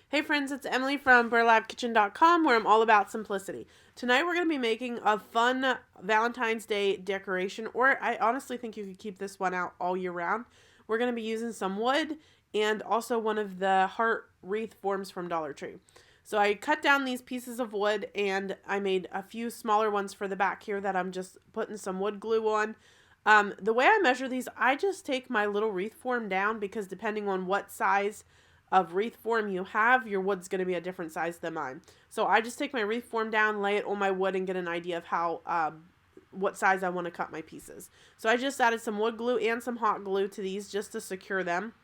Hey friends, it's Emily from burlapkitchen.com where I'm all about simplicity. Tonight we're going to be making a fun Valentine's Day decoration, or I honestly think you could keep this one out all year round. We're going to be using some wood and also one of the heart wreath forms from Dollar Tree. So I cut down these pieces of wood and I made a few smaller ones for the back here that I'm just putting some wood glue on. The way I measure these, I just take my little wreath form down because depending on what size of wreath form you have, your wood's going to be a different size than mine. So I just take my wreath form down, lay it on my wood, and get an idea of how what size I want to cut my pieces. So I just added some wood glue and some hot glue to these just to secure them.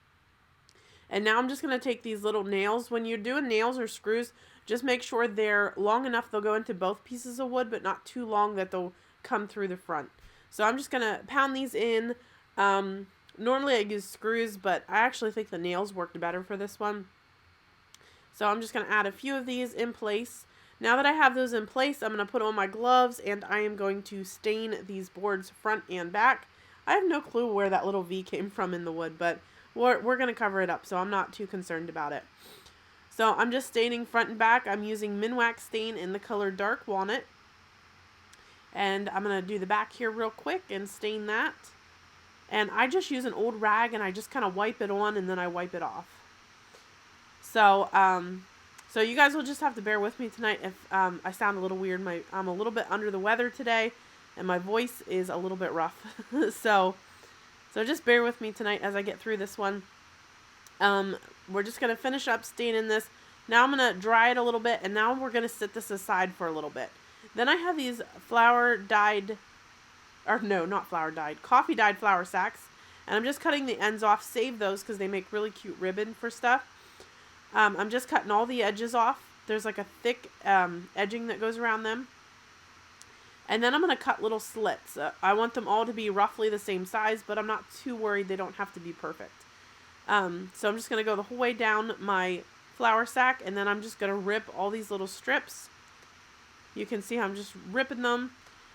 And now I'm just going to take these little nails. When you're doing nails or screws, just make sure they're long enough they'll go into both pieces of wood, but not too long that they'll come through the front. So I'm just going to pound these in. Normally I use screws, but I actually think the nails worked better for this one. So I'm just going to add a few of these in place. Now that I have those in place, I'm going to put on my gloves and I am going to stain these boards front and back. I have no clue where that little V came from in the wood, but we're going to cover it up, so I'm not too concerned about it. So I'm just staining front and back. I'm using Minwax stain in the color Dark Walnut. And I'm going to do the back here real quick and stain that. And I just use an old rag and I just kind of wipe it on and then I wipe it off. So, so you guys will just have to bear with me tonight if I sound a little weird. I'm a little bit under the weather today and my voice is a little bit rough. So just bear with me tonight as I get through this one. We're just going to finish up staining this. Now I'm going to dry it a little bit and now we're going to set this aside for a little bit. Then I have these coffee dyed flour sacks. And I'm just cutting the ends off. Save those because they make really cute ribbon for stuff. I'm just cutting all the edges off. There's like a thick edging that goes around them. And then I'm going to cut little slits. I want them all to be roughly the same size, but I'm not too worried they don't have to be perfect. So I'm just going to go the whole way down my flour sack, and then I'm just going to rip all these little strips. You can see how I'm just ripping them.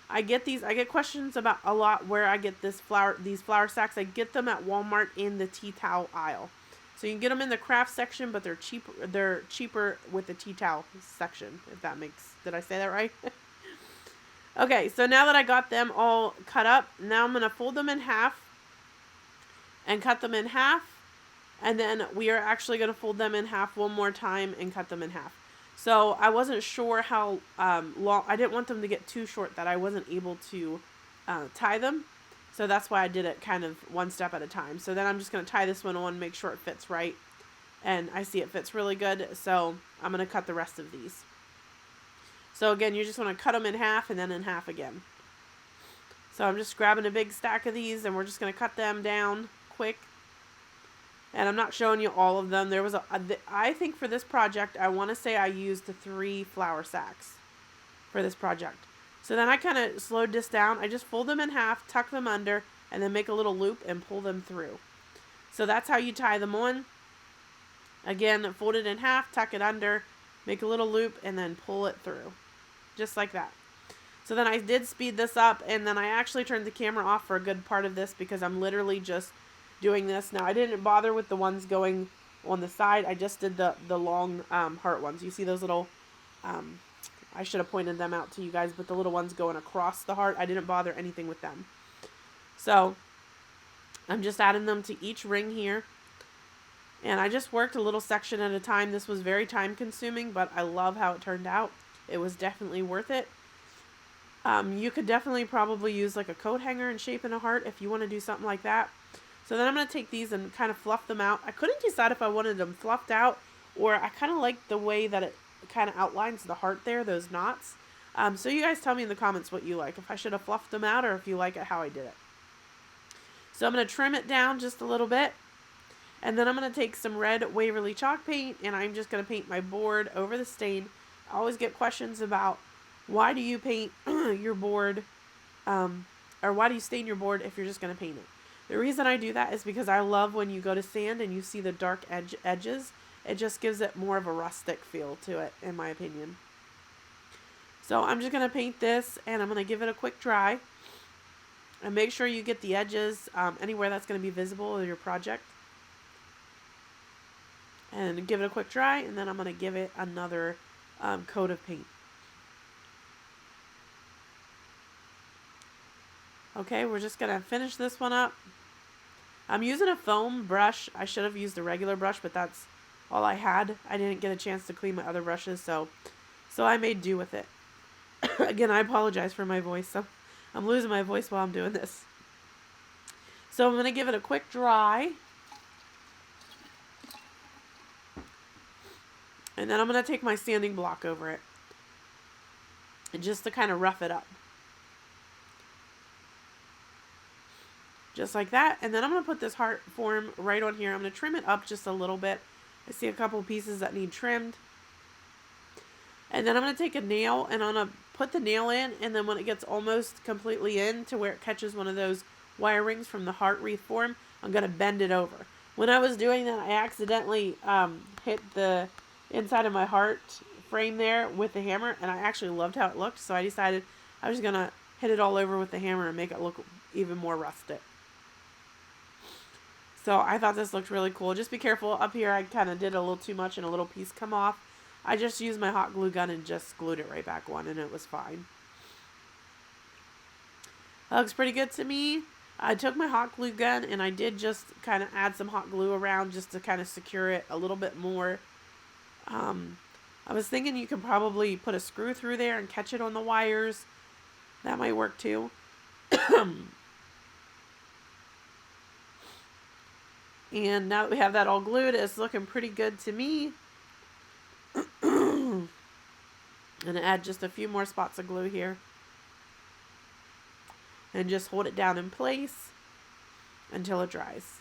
I get questions about a lot where I get these flour sacks. I get them at Walmart in the tea towel aisle. So you can get them in the craft section, but they're cheaper with the tea towel section, if that makes, did I say that right? Okay, so now that I got them all cut up, now I'm going to fold them in half and cut them in half. And then we are actually going to fold them in half one more time and cut them in half. So I wasn't sure how long, I didn't want them to get too short that I wasn't able to tie them. So that's why I did it kind of one step at a time. So then I'm just going to tie this one on, make sure it fits right. And I see it fits really good. So I'm going to cut the rest of these. So again, you just want to cut them in half and then in half again. So I'm just grabbing a big stack of these and we're just going to cut them down quick. And I'm not showing you all of them. There was I think for this project, I want to say I used the 3 flour sacks for this project. So then I kind of slowed this down. I just fold them in half, tuck them under, and then make a little loop and pull them through. So that's how you tie them on. Again, fold it in half, tuck it under, make a little loop, and then pull it through. Just like that. So then I did speed this up, and then I actually turned the camera off for a good part of this because I'm literally just doing this. Now, I didn't bother with the ones going on the side. I just did the long heart ones. You see those little, I should have pointed them out to you guys, but the little ones going across the heart, I didn't bother anything with them. So I'm just adding them to each ring here. And I just worked a little section at a time. This was very time consuming, but I love how it turned out. It was definitely worth it. You could definitely probably use like a coat hanger and shape in a heart if you want to do something like that. So then I'm going to take these and kind of fluff them out. I couldn't decide if I wanted them fluffed out or I kind of like the way that it kind of outlines the heart there, those knots. So you guys tell me in the comments what you like, if I should have fluffed them out or if you like it how I did it. So I'm going to trim it down just a little bit. And then I'm going to take some red Waverly chalk paint and I'm just going to paint my board over the stain. I always get questions about why do you paint your board or why do you stain your board if you're just going to paint it? The reason I do that is because I love when you go to sand and you see the dark edges. It just gives it more of a rustic feel to it, in my opinion. So I'm just going to paint this and I'm going to give it a quick dry. And make sure you get the edges anywhere that's going to be visible of your project. and give it a quick dry, and then I'm going to give it another coat of paint. Okay, we're just going to finish this one up. I'm using a foam brush. I should have used a regular brush, but that's all I had. I didn't get a chance to clean my other brushes, so I made do with it. Again, I apologize for my voice. So I'm losing my voice while I'm doing this. So I'm going to give it a quick dry. And then I'm going to take my sanding block over it. And just to kind of rough it up. Just like that. And then I'm going to put this heart form right on here. I'm going to trim it up just a little bit. I see a couple pieces that need trimmed. And then I'm going to take a nail and I'm going to put the nail in. And then when it gets almost completely in to where it catches one of those wire rings from the heart wreath form, I'm going to bend it over. When I was doing that, I accidentally hit the inside of my heart frame there with the hammer. And I actually loved how it looked. So I decided I was going to hit it all over with the hammer and make it look even more rustic. So I thought this looked really cool. Just be careful. Up here I kind of did a little too much and a little piece come off. I just used my hot glue gun and just glued it right back on and it was fine. That looks pretty good to me. I took my hot glue gun and I did just kind of add some hot glue around just to kind of secure it a little bit more. I was thinking you could probably put a screw through there and catch it on the wires. That might work too. And now that we have that all glued, it's looking pretty good to me. I'm going to add just a few more spots of glue here. And just hold it down in place until it dries.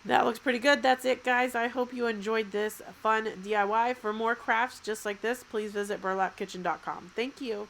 That looks pretty good. That's it, guys. I hope you enjoyed this fun DIY. For more crafts just like this, please visit burlapkitchen.com. Thank you.